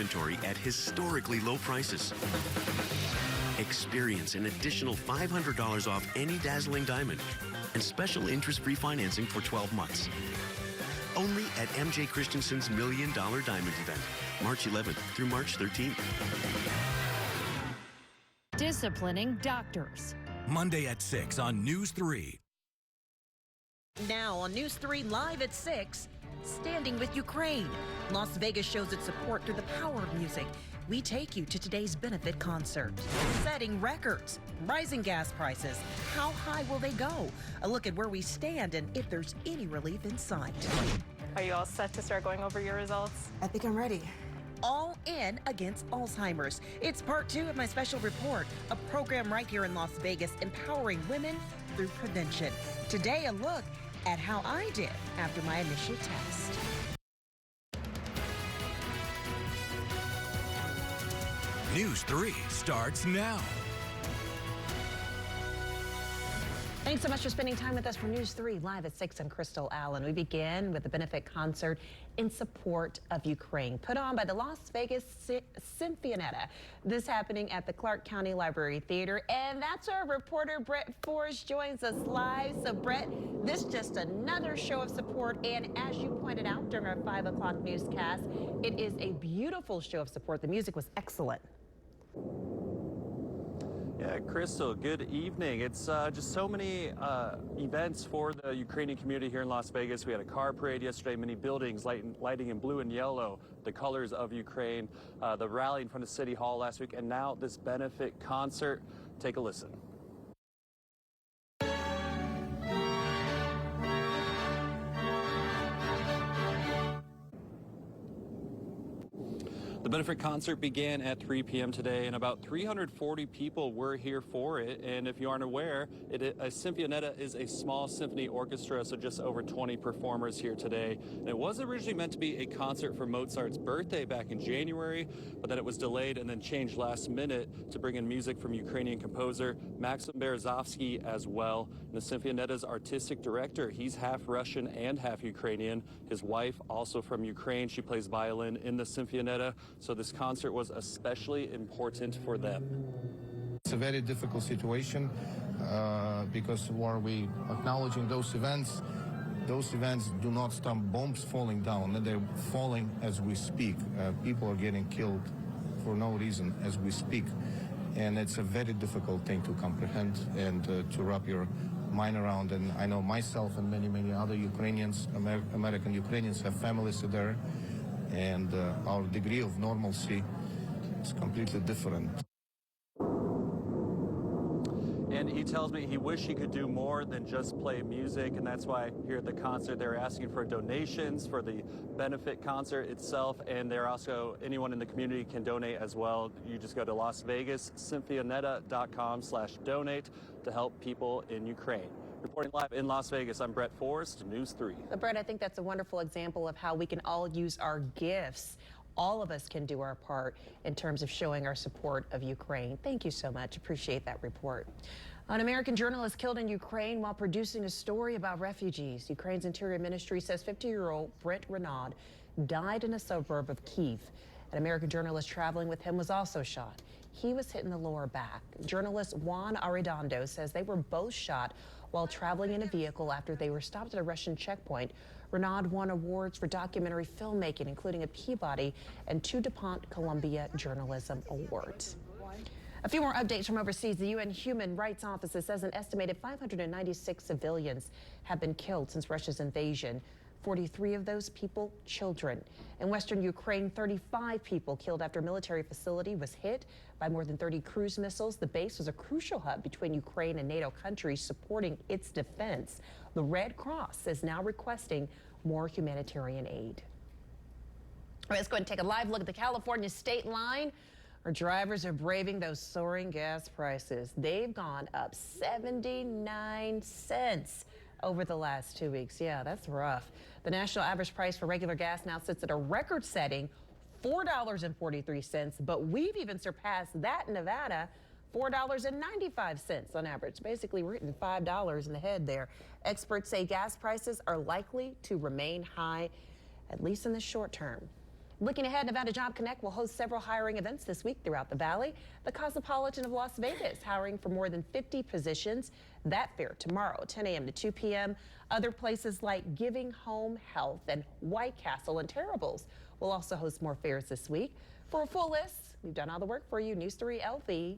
inventory at historically low prices. Experience an additional $500 off any dazzling diamond and special interest-free financing for 12 months. Only at MJ Christensen's $1 Million Diamond event, March 11th through March 13th. Disciplining doctors. Monday at 6 on News 3. Now on News 3 Live at 6, Standing with Ukraine. Las Vegas shows its support through the power of music. We take you to today's benefit concert. Setting records, rising gas prices. How high will they go? A look at where we stand and if there's any relief in sight. Are you all set to start going over your results? I think I'm ready. All in against Alzheimer's. It's part 2 of my special report, a program right here in Las Vegas empowering women through prevention. Today, a look at how I did after my initial test. News 3 starts now. Thanks so much for spending time with us for News 3 Live at 6. I'm Crystal Allen. We begin with the benefit concert in support of Ukraine, put on by the Las Vegas Symphonetta. This happening at the Clark County Library Theater. And that's our reporter, Brett Forrest, joins us live. So, Brett, this is just another show of support. And as you pointed out during our 5 o'clock newscast, it is a beautiful show of support. The music was excellent. Yeah, Crystal, good evening. It's just so many events for the Ukrainian community here in Las Vegas. We had a car parade yesterday, many buildings lighting in blue and yellow, the colors of Ukraine, the rally in front of City Hall last week, and now this benefit concert. Take a listen. The benefit concert began at 3 p.m. today, and about 340 people were here for it. And if you aren't aware, a Symphonetta is a small symphony orchestra, so just over 20 performers here today. And it was originally meant to be a concert for Mozart's birthday back in January, but then it was delayed and then changed last minute to bring in music from Ukrainian composer Maxim Berezovsky as well. And the Symphonetta's artistic director, he's half Russian and half Ukrainian. His wife, also from Ukraine, she plays violin in the Symphonetta. So this concert was especially important for them. It's a very difficult situation because while we acknowledging those events do not stop bombs falling down. They're falling as we speak. People are getting killed for no reason as we speak. And it's a very difficult thing to comprehend and to wrap your mind around. And I know myself and many, many other Ukrainians, American Ukrainians have families there. And our degree of normalcy is completely different. And he tells me he wished he could do more than just play music, and that's why here at the concert they're asking for donations for the benefit concert itself, and they're also, anyone in the community can donate as well. You just go to LasVegasSymphonetta.com/donate to help people in Ukraine. Reporting live in Las Vegas, I'm Brett Forrest, News 3. Brett, I think that's a wonderful example of how we can all use our gifts. All of us can do our part in terms of showing our support of Ukraine. Thank you so much. Appreciate that report. An American journalist killed in Ukraine while producing a story about refugees. Ukraine's Interior Ministry says 50-year-old Brent Renaud died in a suburb of Kyiv. An American journalist traveling with him was also shot. He was hit in the lower back. Journalist Juan Arredondo says they were both shot while traveling in a vehicle after they were stopped at a Russian checkpoint. Renaud won awards for documentary filmmaking, including a Peabody and 2 DuPont Columbia Journalism Awards. A few more updates from overseas. The UN Human Rights Office says an estimated 596 civilians have been killed since Russia's invasion. 43 of those people, children. In western Ukraine, 35 people killed after a military facility was hit by more than 30 cruise missiles. The base was a crucial hub between Ukraine and NATO countries supporting its defense. The Red Cross is now requesting more humanitarian aid. All right, let's go ahead and take a live look at the California state line. Our drivers are braving those soaring gas prices. They've gone up 79 cents over the last 2 weeks. Yeah, that's rough. The national average price for regular gas now sits at a record-setting $4.43, but we've even surpassed that in Nevada, $4.95 on average. Basically, we're hitting $5 in the head there. Experts say gas prices are likely to remain high, at least in the short term. Looking ahead, Nevada Job Connect will host several hiring events this week throughout the Valley. The Cosmopolitan of Las Vegas hiring for more than 50 positions. That fair tomorrow, 10 a.m. to 2 p.m. Other places like Giving Home Health and White Castle and Terribles will also host more fairs this week. For a full list, we've done all the work for you, news3lv.com.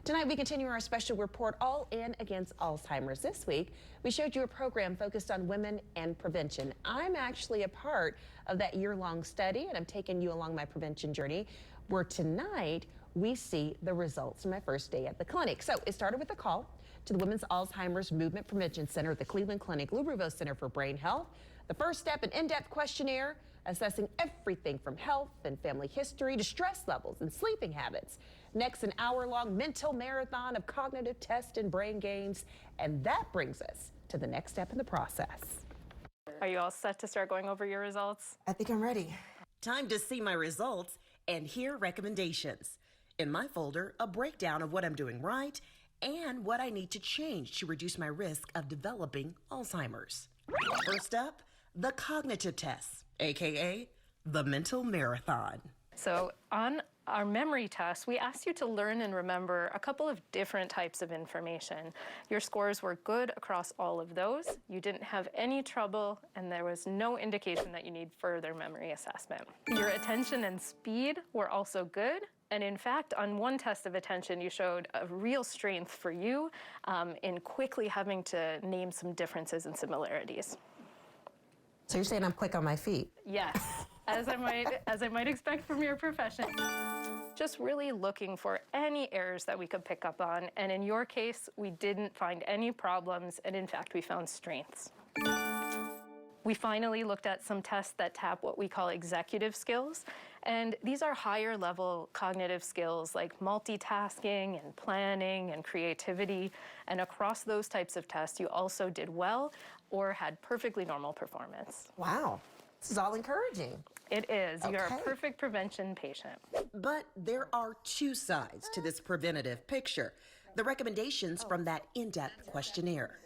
Tonight, we continue our special report, All In Against Alzheimer's. This week, we showed you a program focused on women and prevention. I'm actually a part of that year-long study, and I'm taking you along my prevention journey, where tonight we see the results of my first day at the clinic. So it started with a call to the Women's Alzheimer's Movement Prevention Center at the Cleveland Clinic, Lou Ruvo Center for Brain Health. The first step, an in-depth questionnaire assessing everything from health and family history to stress levels and sleeping habits. Next, an hour-long mental marathon of cognitive tests and brain games. And that brings us to the next step in the process. Are you all set to start going over your results? I think I'm ready. Time to see my results and hear recommendations. In my folder, a breakdown of what I'm doing right and what I need to change to reduce my risk of developing Alzheimer's. First up, the cognitive tests, aka the mental marathon. So on our memory test, we asked you to learn and remember a couple of different types of information. Your scores were good across all of those. You didn't have any trouble, and there was no indication that you need further memory assessment. Your attention and speed were also good. And in fact, on one test of attention, you showed a real strength for you in quickly having to name some differences and similarities. So you're saying I'm quick on my feet? Yes, as I might expect from your profession. Just really looking for any errors that we could pick up on. And in your case, we didn't find any problems. And in fact, we found strengths. We finally looked at some tests that tap what we call executive skills. And these are higher level cognitive skills like multitasking and planning and creativity. And across those types of tests, you also did well or had perfectly normal performance. Wow, this is all encouraging. It is. You're a Okay. perfect prevention patient. But there are two sides to this preventative picture. The recommendations from that in-depth questionnaire.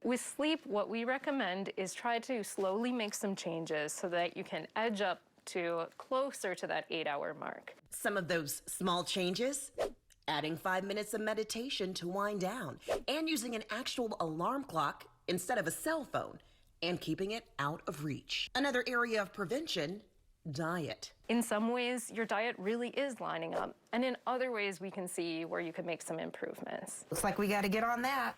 With sleep, what we recommend is try to slowly make some changes so that you can edge up to closer to that 8-hour mark. Some of those small changes, adding 5 minutes of meditation to wind down, and using an actual alarm clock instead of a cell phone, and keeping it out of reach. Another area of prevention, diet. In some ways, your diet really is lining up, and in other ways, we can see where you can make some improvements. Looks like we got to get on that.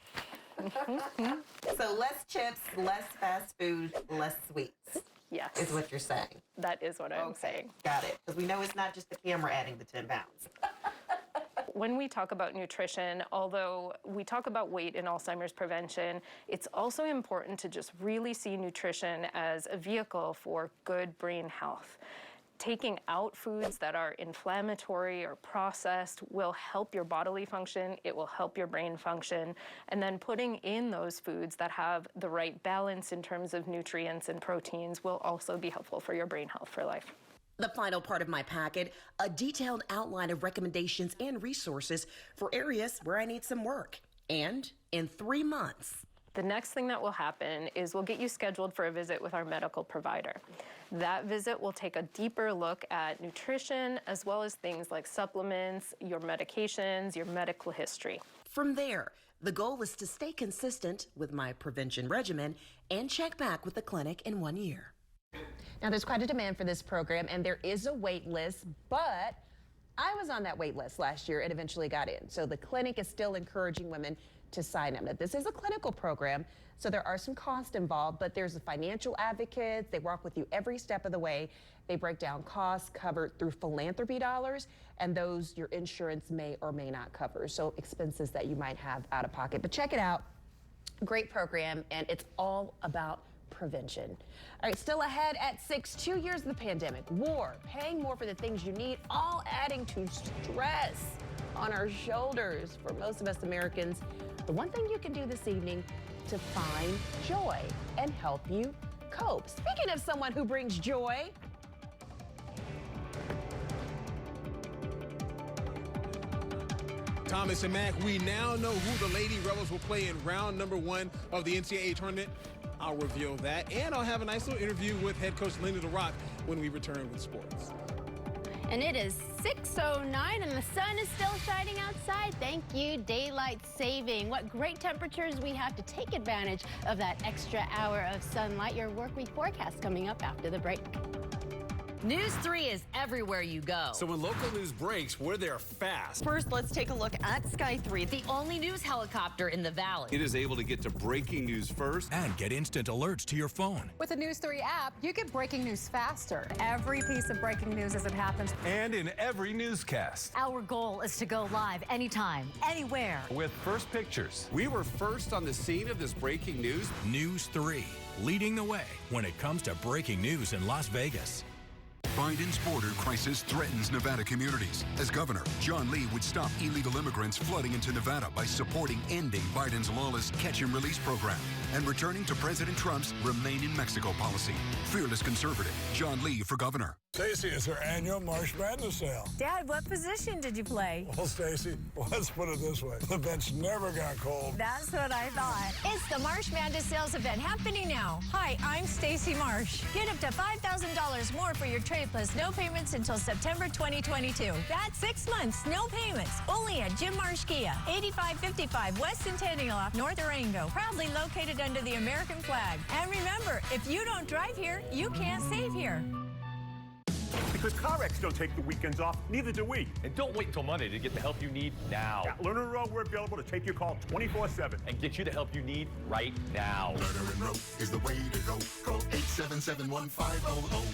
So less chips, less fast food, less sweets Yes, is what you're saying. that is what I'm saying. Got it. Because we know it's not just the camera adding the 10 pounds. When we talk about nutrition, although we talk about weight in Alzheimer's prevention, it's also important to just really see nutrition as a vehicle for good brain health. Taking out foods that are inflammatory or processed will help your bodily function, it will help your brain function, and then putting in those foods that have the right balance in terms of nutrients and proteins will also be helpful for your brain health for life. The final part of my packet, a detailed outline of recommendations and resources for areas where I need some work. And in 3 months. The next thing that will happen is we'll get you scheduled for a visit with our medical provider. That visit will take a deeper look at nutrition as well as things like supplements, your medications, your medical history. From there, the goal is to stay consistent with my prevention regimen and check back with the clinic in 1 year. Now, there's quite a demand for this program, and there is a wait list, but I was on that wait list last year and eventually got in. So the clinic is still encouraging women to sign up. Now, this is a clinical program, so there are some costs involved, but there's a financial advocate. They walk with you every step of the way. They break down costs covered through philanthropy dollars, and those your insurance may or may not cover. So expenses that you might have out of pocket. But check it out. Great program, and it's all about prevention. All right, still ahead at 6, 2 years of the pandemic, war, paying more for the things you need, all adding to stress on our shoulders for most of us Americans. The one thing you can do this evening to find joy and help you cope. Speaking of someone who brings joy, Thomas and Mac, we now know who the Lady Rebels will play in round number 1 of the NCAA tournament. I'll reveal that, and I'll have a nice little interview with head coach Linda DeRock when we return with sports. And it is 6:09 and the sun is still shining outside. Thank you, daylight saving. What great temperatures we have to take advantage of that extra hour of sunlight. Your work week forecast coming up after the break. News 3 is everywhere you go. So when local news breaks, we're there fast. First, let's take a look at Sky 3. The only news helicopter in the valley. It is able to get to breaking news first. And get instant alerts to your phone. With the News 3 app, you get breaking news faster. Every piece of breaking news as it happens. And in every newscast. Our goal is to go live anytime, anywhere. With first pictures. We were first on the scene of this breaking news. News 3, leading the way when it comes to breaking news in Las Vegas. Biden's border crisis threatens Nevada communities. As governor, John Lee would stop illegal immigrants flooding into Nevada by supporting ending Biden's lawless catch-and-release program and returning to President Trump's Remain in Mexico policy. Fearless conservative, John Lee for governor. Stacey, it's our annual March Madness sale. Dad, what position did you play? Well, Stacey, let's put it this way. The bench never got cold. That's what I thought. It's the March Madness sales event happening now. Hi, I'm Stacey Marsh. Get up to $5,000 more for your trade plus no payments until September 2022. That's 6 months, no payments. Only at Jim Marsh Kia, 8555 West Centennial off North Durango. Proudly located under the American flag. And remember, if you don't drive here, you can't save here. Because CarX don't take the weekends off, neither do we. And don't wait until Monday to get the help you need now. At Lerner and Rowe, we're available to take your call 24/7. And get you the help you need right now. Lerner and Rowe is the way to go. Call 877-1500.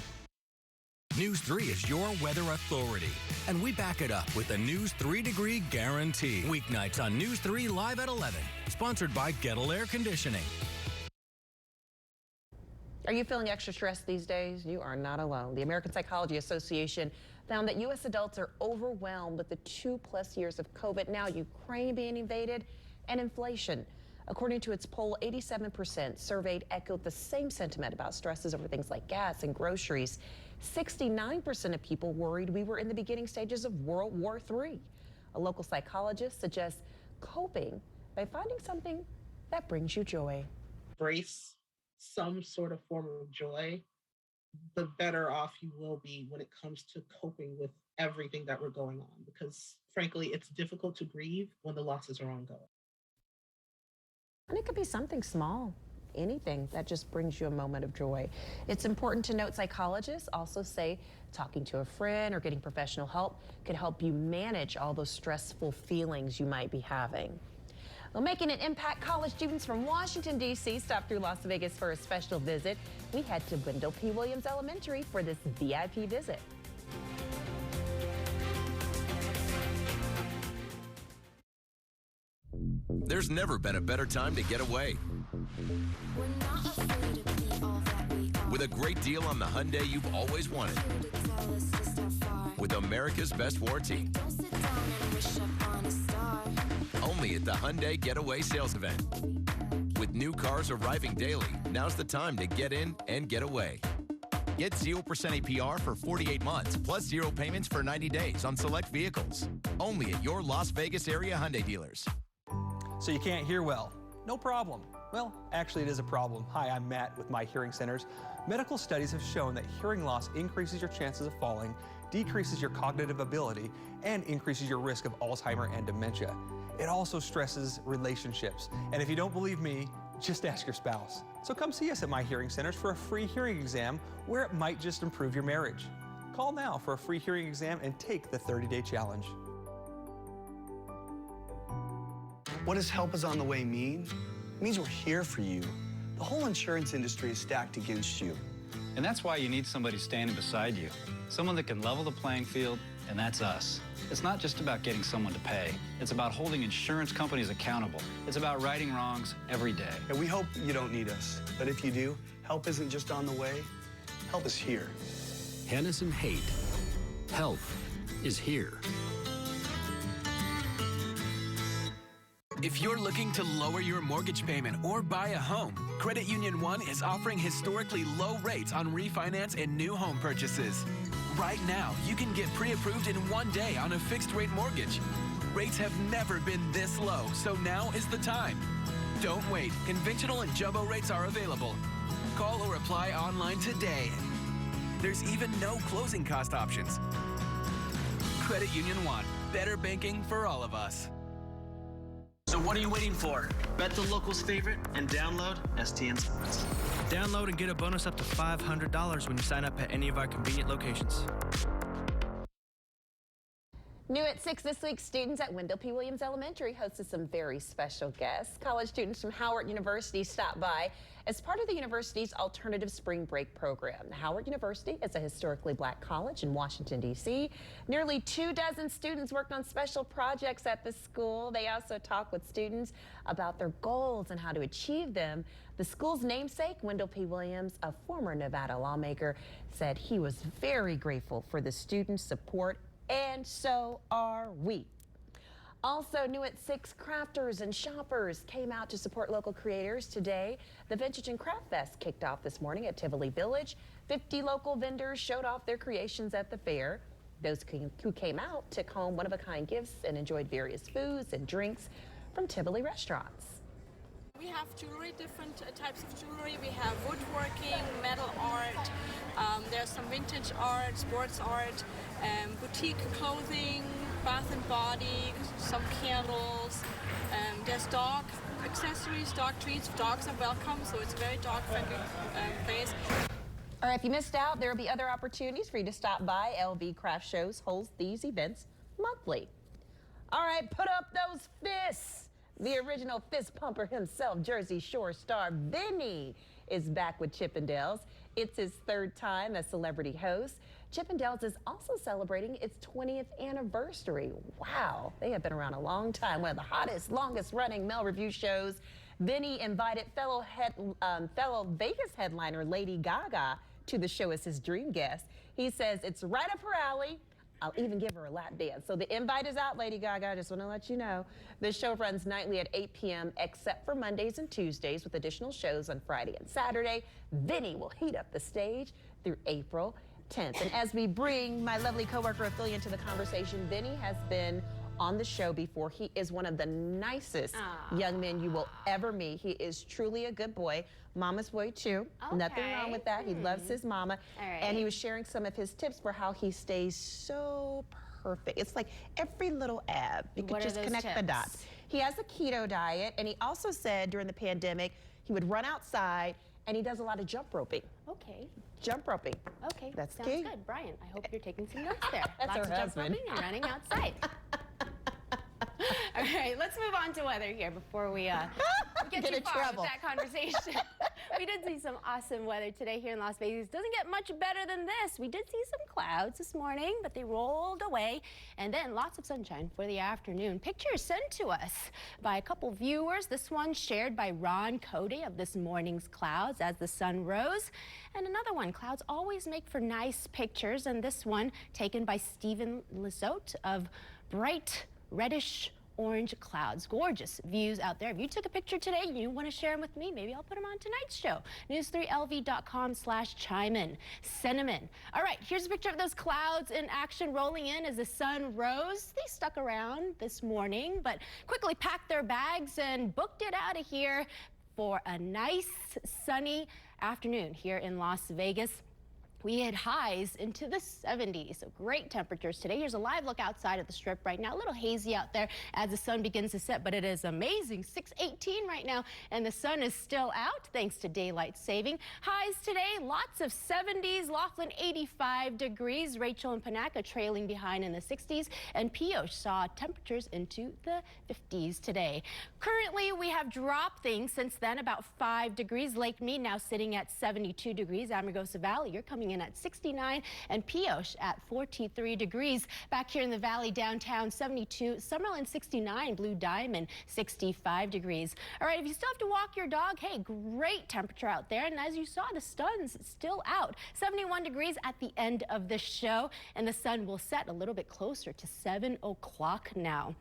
News 3 is your weather authority, and we back it up with a News 3-degree guarantee. Weeknights on News 3 live at 11, sponsored by Gettle Air Conditioning. Are you feeling extra stressed these days? You are not alone. The American Psychology Association found that U.S. adults are overwhelmed with the 2+ years of COVID, now Ukraine being invaded, and inflation. According to its poll, 87% surveyed echoed the same sentiment about stresses over things like gas and groceries. 69% of people worried we were in the beginning stages of World War III. A local psychologist suggests coping by finding something that brings you joy. Embrace some sort of form of joy, the better off you will be when it comes to coping with everything that we're going on. Because frankly, it's difficult to grieve when the losses are ongoing. And it could be something small, anything that just brings you a moment of joy. It's important to note psychologists also say talking to a friend or getting professional help could help you manage all those stressful feelings you might be having. Well, making an impact, college students from Washington, D.C. stopped through Las Vegas for a special visit. We head to Wendell P. Williams Elementary for this VIP visit. There's never been a better time to get away. With a great deal on the Hyundai you've always wanted. With America's best warranty. Only at the Hyundai Getaway Sales Event. With new cars arriving daily, now's the time to get in and get away. Get 0% APR for 48 months, plus 0 payments for 90 days on select vehicles. Only at your Las Vegas area Hyundai dealers. So you can't hear well? No problem. Well, actually it is a problem. Hi, I'm Matt with My Hearing Centers. Medical studies have shown that hearing loss increases your chances of falling, decreases your cognitive ability, and increases your risk of Alzheimer and dementia. It also stresses relationships. And if you don't believe me, just ask your spouse. So come see us at My Hearing Centers for a free hearing exam where it might just improve your marriage. Call now for a free hearing exam and take the 30-day challenge. What does help is on the way mean? It means we're here for you. The whole insurance industry is stacked against you. And that's why you need somebody standing beside you. Someone that can level the playing field, and that's us. It's not just about getting someone to pay. It's about holding insurance companies accountable. It's about righting wrongs every day. And we hope you don't need us. But if you do, help isn't just on the way. Help is here. Hennessy Haight. Help is here. If you're looking to lower your mortgage payment or buy a home, Credit Union One is offering historically low rates on refinance and new home purchases. Right now, you can get pre-approved in 1 day on a fixed-rate mortgage. Rates have never been this low, so now is the time. Don't wait. Conventional and jumbo rates are available. Call or apply online today. There's even no closing cost options. Credit Union One. Better banking for all of us. So what are you waiting for? Bet the locals favorite and download STN Sports. Download and get a bonus up to $500 when you sign up at any of our convenient locations. New at 6 this week, students at Wendell P. Williams Elementary hosted some very special guests. College students from Howard University stopped by as part of the university's alternative spring break program. Howard University is a historically black college in Washington, D.C. Nearly 24 students worked on special projects at the school. They also talked with students about their goals and how to achieve them. The school's namesake, Wendell P. Williams, a former Nevada lawmaker, said he was very grateful for the students' support, and so are we. Also new at 6, crafters and shoppers came out to support local creators today. The Vintage and Craft Fest kicked off this morning at Tivoli Village. 50 local vendors showed off their creations at the fair. Those who came out took home one-of-a-kind gifts and enjoyed various foods and drinks from Tivoli restaurants. We have jewelry, different types of jewelry. We have woodworking, metal art, there's some vintage art, sports art, boutique clothing, bath and body, some candles. There's dog accessories, dog treats. Dogs are welcome, so it's a very dog-friendly place. All right, if you missed out, there will be other opportunities for you to stop by. LV Craft Shows holds these events monthly. All right, put up those fists. The original fist pumper himself, Jersey Shore star Vinny, is back with Chippendales. It's his 3rd time as celebrity host. Chippendales is also celebrating its 20th anniversary. Wow, they have been around a long time. One of the hottest, longest running male review shows. Vinny invited fellow Vegas headliner Lady Gaga to the show as his dream guest. He says it's right up her alley. I'll even give her a lap dance. So the invite is out, Lady Gaga. I just want to let you know. The show runs nightly at 8 p.m. except for Mondays and Tuesdays, with additional shows on Friday and Saturday. Vinny will heat up the stage through April 10th. And as we bring my lovely coworker Ophelia into the conversation, Vinny has been on the show before. He is one of the nicest young men you will ever meet. He is truly a good boy. Mama's boy too. Okay. Nothing wrong with that. He loves his mama. Right. And he was sharing some of his tips for how he stays so perfect. It's like every little ab. You could just connect the dots. He has a keto diet, and he also said during the pandemic he would run outside, and he does a lot of jump roping. Okay. Jump roping. Okay. That's sounds key. Good. Brian, I hope you're taking some notes there. That's Lots her of husband. Jump roping and running outside. All right, let's move on to weather here before we get too far with that conversation. We did see some awesome weather today here in Las Vegas. Doesn't get much better than this. We did see some clouds this morning, but they rolled away, and then lots of sunshine for the afternoon. Pictures sent to us by a couple viewers. This one shared by Ron Cody of this morning's clouds as the sun rose. And another one, clouds always make for nice pictures, and this one taken by Stephen Lizotte of bright reddish orange clouds. Gorgeous views out there. If you took a picture today and you want to share them with me, maybe I'll put them on tonight's show. news3lv.com/chime-in. Send them in. All right, here's a picture of those clouds in action rolling in as the sun rose. They stuck around this morning, but quickly packed their bags and booked it out of here for a nice sunny afternoon here in Las Vegas. We had highs into the 70s, so great temperatures today. Here's a live look outside of the Strip right now. A little hazy out there as the sun begins to set, but it is amazing. 6:18 right now, and the sun is still out thanks to daylight saving. Highs today, lots of 70s. Laughlin, 85 degrees. Rachel and Panaca trailing behind in the 60s, and Pioche saw temperatures into the 50s today. Currently, we have dropped things since then, about 5 degrees. Lake Mead now sitting at 72 degrees. Amargosa Valley, you're coming in at 69, and Pioche at 43 degrees. Back here in the valley downtown, 72. Summerlin, 69. Blue Diamond, 65 degrees. All right, if you still have to walk your dog, hey, great temperature out there. And as you saw, the sun's still out. 71 degrees at the end of the show, and the sun will set a little bit closer to 7 o'clock now.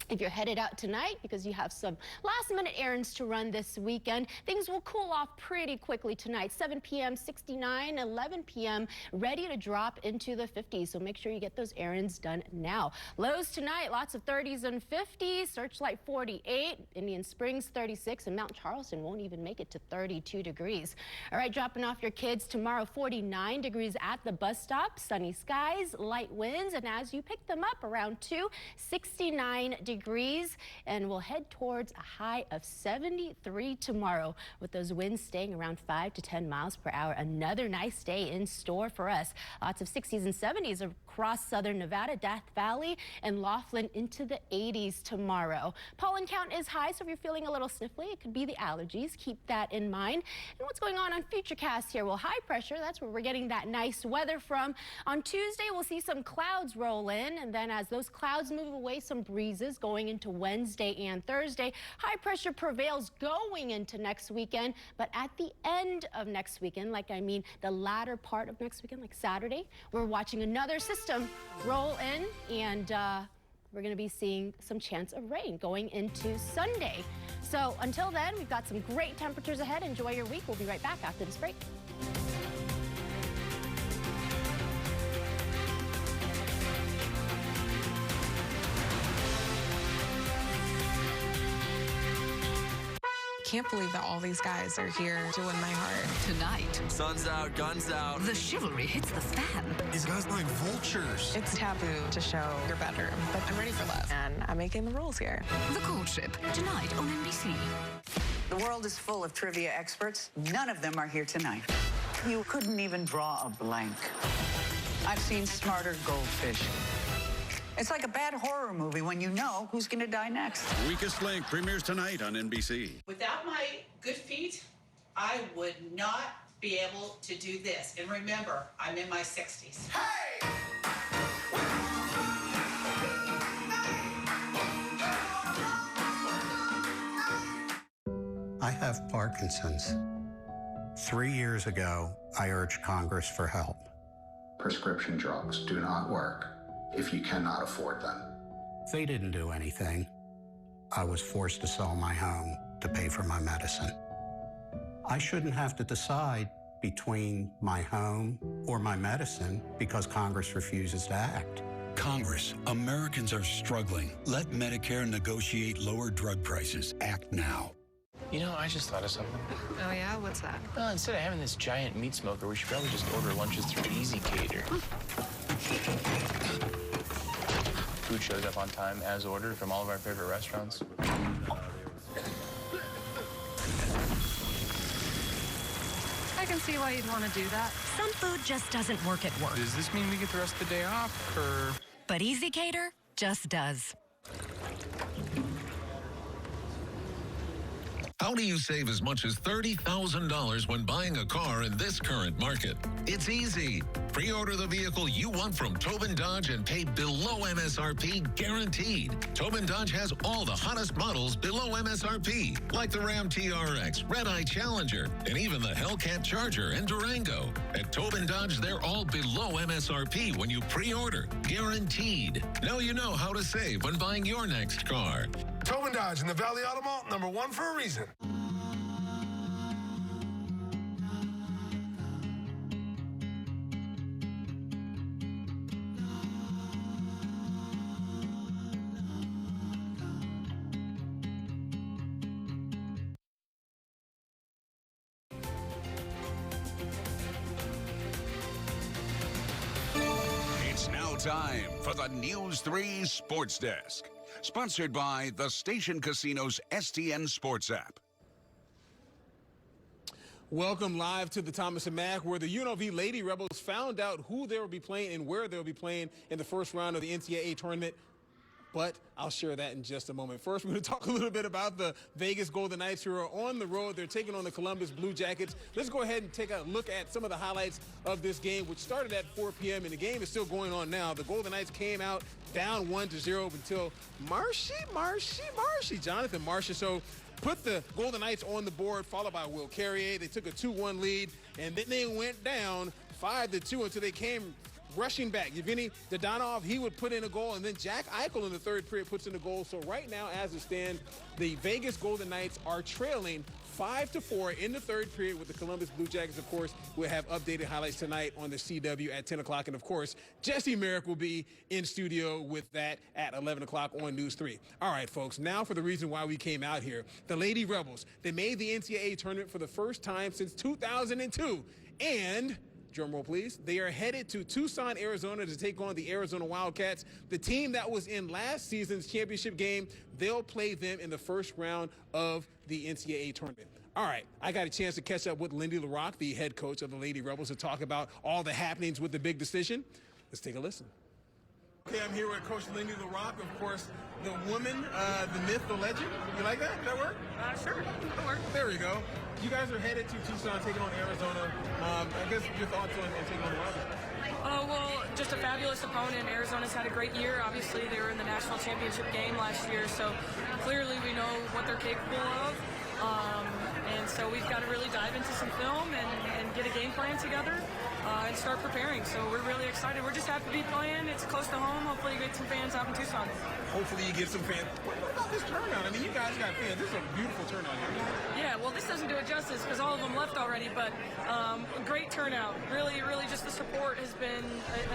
If you're headed out tonight because you have some last-minute errands to run this weekend, things will cool off pretty quickly tonight. 7 p.m. 69, 11 p.m. ready to drop into the 50s. So make sure you get those errands done now. Lows tonight, lots of 30s and 50s. Searchlight 48, Indian Springs 36, and Mount Charleston won't even make it to 32 degrees. All right, dropping off your kids tomorrow, 49 degrees at the bus stop. Sunny skies, light winds, and as you pick them up around 2, 69 degrees. And we'll head towards a high of 73 tomorrow with those winds staying around 5 to 10 miles per hour. Another nice day in store for us. Lots of 60s and 70s across southern Nevada, Death Valley, and Laughlin into the 80s tomorrow. Pollen count is high, so if you're feeling a little sniffly, it could be the allergies. Keep that in mind. And what's going on Futurecast here? Well, high pressure, that's where we're getting that nice weather from. On Tuesday, we'll see some clouds roll in, and then as those clouds move away, some breezes going into Wednesday and Thursday. High pressure prevails going into next weekend, but at the end of next weekend, the latter part of next weekend, like Saturday, we're watching another system roll in, and we're going to be seeing some chance of rain going into Sunday. So until then, we've got some great temperatures ahead. Enjoy your week. We'll be right back after this break. Can't believe that all these guys are here to win my heart. Tonight, sun's out, guns out. The chivalry hits the fan. These guys like vultures. It's taboo to show your bedroom, but I'm ready for love, and I'm making the rules here. The Courtship, tonight on NBC. The world is full of trivia experts. None of them are here tonight. You couldn't even draw a blank. I've seen smarter goldfish. It's like a bad horror movie when you know who's going to die next. Weakest Link premieres tonight on NBC. Without my good feet, I would not be able to do this. And remember, I'm in my 60s. Hey! I have Parkinson's. 3 years ago, I urged Congress for help. Prescription drugs do not work if you cannot afford them. They didn't do anything. I was forced to sell my home to pay for my medicine. I shouldn't have to decide between my home or my medicine because Congress refuses to act. Congress, Americans are struggling. Let Medicare negotiate lower drug prices. Act now. You know, I just thought of something. Oh, yeah? What's that? Well, instead of having this giant meat smoker, we should probably just order lunches through Easy Cater. Food shows up on time as ordered from all of our favorite restaurants. I can see why you'd want to do that. Some food just doesn't work at work. Does this mean we get the rest of the day off, or...? But Easy Cater just does. How do you save as much as $30,000 when buying a car in this current market? It's easy. Pre-order the vehicle you want from Tobin Dodge and pay below MSRP guaranteed. Tobin Dodge has all the hottest models below MSRP, like the Ram TRX, Red-Eye Challenger, and even the Hellcat Charger and Durango. At Tobin Dodge, they're all below MSRP when you pre-order. Guaranteed. Now you know how to save when buying your next car. Tobin Dodge in the Valley Auto Mall, #1 for a reason. It's now time for the News 3 Sports Desk. Sponsored by the Station Casino's STN Sports app. Welcome live to the Thomas and Mack, where the UNLV Lady Rebels found out who they will be playing and where they'll be playing in the first round of the NCAA tournament. But I'll share that in just a moment. First, we're going to talk a little bit about the Vegas Golden Knights, who are on the road. They're taking on the Columbus Blue Jackets. Let's go ahead and take a look at some of the highlights of this game, which started at 4 p.m., and the game is still going on now. The Golden Knights came out down 1-0 until Jonathan Marchessault. So put the Golden Knights on the board, followed by Will Carrier. They took a 2-1 lead, and then they went down 5-2 until they came rushing back. Yevgeny Dodonov, he would put in a goal, and then Jack Eichel in the third period puts in a goal. So right now, as it stands, the Vegas Golden Knights are trailing 5-4 in the third period with the Columbus Blue Jackets. Of course, we'll have updated highlights tonight on the CW at 10 o'clock. And, of course, Jesse Merrick will be in studio with that at 11 o'clock on News 3. All right, folks, now for the reason why we came out here. The Lady Rebels, they made the NCAA tournament for the first time since 2002. And, drum roll please, they are headed to Tucson, Arizona to take on the Arizona Wildcats. The team that was in last season's championship game, they'll play them in the first round of the NCAA tournament. All right, I got a chance to catch up with Lindy LaRocque, the head coach of the Lady Rebels, to talk about all the happenings with the big decision. Let's take a listen. Okay, I'm here with Coach Lindy LaRocque, of course, the woman, the myth, the legend. You like that? Does that work? Sure, that'll work. There we go. You guys are headed to Tucson, taking on Arizona. I guess your thoughts on taking on the Wildcats? Well, just a fabulous opponent. Arizona's had a great year. Obviously, they were in the national championship game last year, so clearly we know what they're capable of. And so we've got to really dive into some film and get a game plan together and start preparing. So we're really excited. We're just happy to be playing. It's close to home. Hopefully you get some fans out in Tucson. Hopefully you get some fans. What about this turnout? I mean, you guys got fans. This is a beautiful turnout here. Yeah, well, this doesn't do it justice because all of them left already, but great turnout. Really, really just the support has been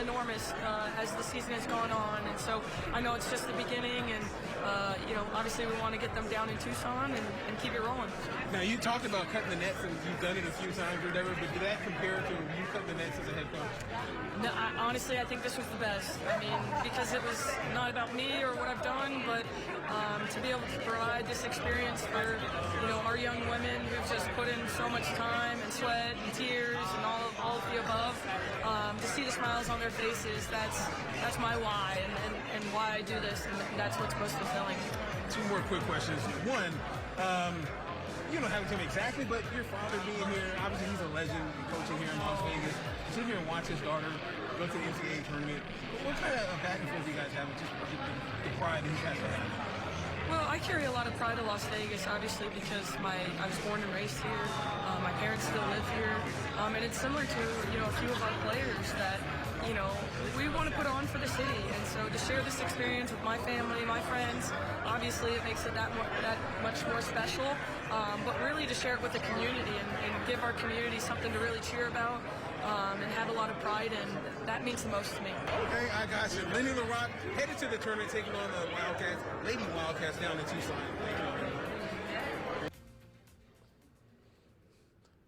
enormous as the season has gone on. And so I know it's just the beginning, and, obviously we want to get them down in Tucson and keep it rolling. Now, you talked about cutting the nets, and you've done it a few times or whatever, but did that compare to when you cut the nets as a head coach? No, honestly, I think this was the best. I mean, because it was not about me or what I've done, but to be able to provide this experience for, our young women who've just put in so much time and sweat and tears and all of the above, to see the smiles on their faces, that's my why and why I do this, and that's what's most fulfilling. Two more quick questions. One, you don't have to tell me exactly, but your father being here, obviously he's a legend, coaching here in Las Vegas. Sit here and watch his daughter go to the NCAA tournament. What kind of back and forth do you guys have with just the pride that he has to have? Well, I carry a lot of pride in Las Vegas, obviously, because I was born and raised here. My parents still live here. And it's similar to, a few of our players that, we want to put on for the city. And so to share this experience with my family, my friends, obviously it makes it that much more special. But really to share it with the community and give our community something to really cheer about and have a lot of pride in. That means the most to me. Okay, I got you. Lindy LaRocque headed to the tournament, taking on the Wildcats, Lady Wildcats down in Tucson.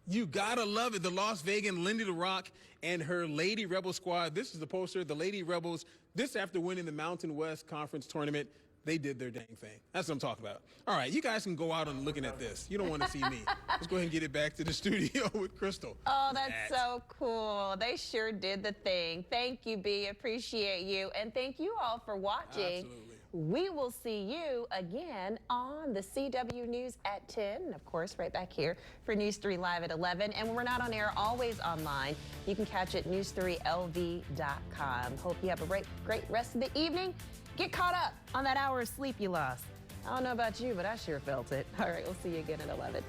You gotta love it. The Las Vegan Lindy LaRocque and her Lady Rebel squad. This is the poster. The Lady Rebels, this after winning the Mountain West Conference tournament, they did their dang thing. That's what I'm talking about. All right, you guys can go out and looking at this. You don't want to see me. Let's go ahead and get it back to the studio with Crystal. Oh, that's so cool. They sure did the thing. Thank you, B. Appreciate you. And thank you all for watching. Absolutely. We will see you again on the CW News at 10. Of course, right back here for News 3 Live at 11. And when we're not on air, always online. You can catch it news3lv.com. Hope you have a great rest of the evening. Get caught up on that hour of sleep you lost. I don't know about you, but I sure felt it. All right, we'll see you again at 11.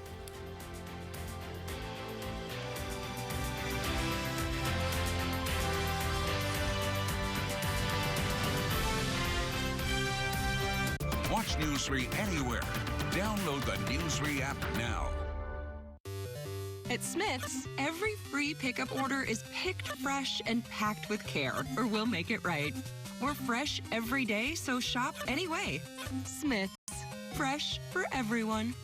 Watch News 3 anywhere. Download the News 3 app now. At Smith's, every free pickup order is picked fresh and packed with care, or we'll make it right. We're fresh every day, so shop anyway. Smith's, fresh for everyone.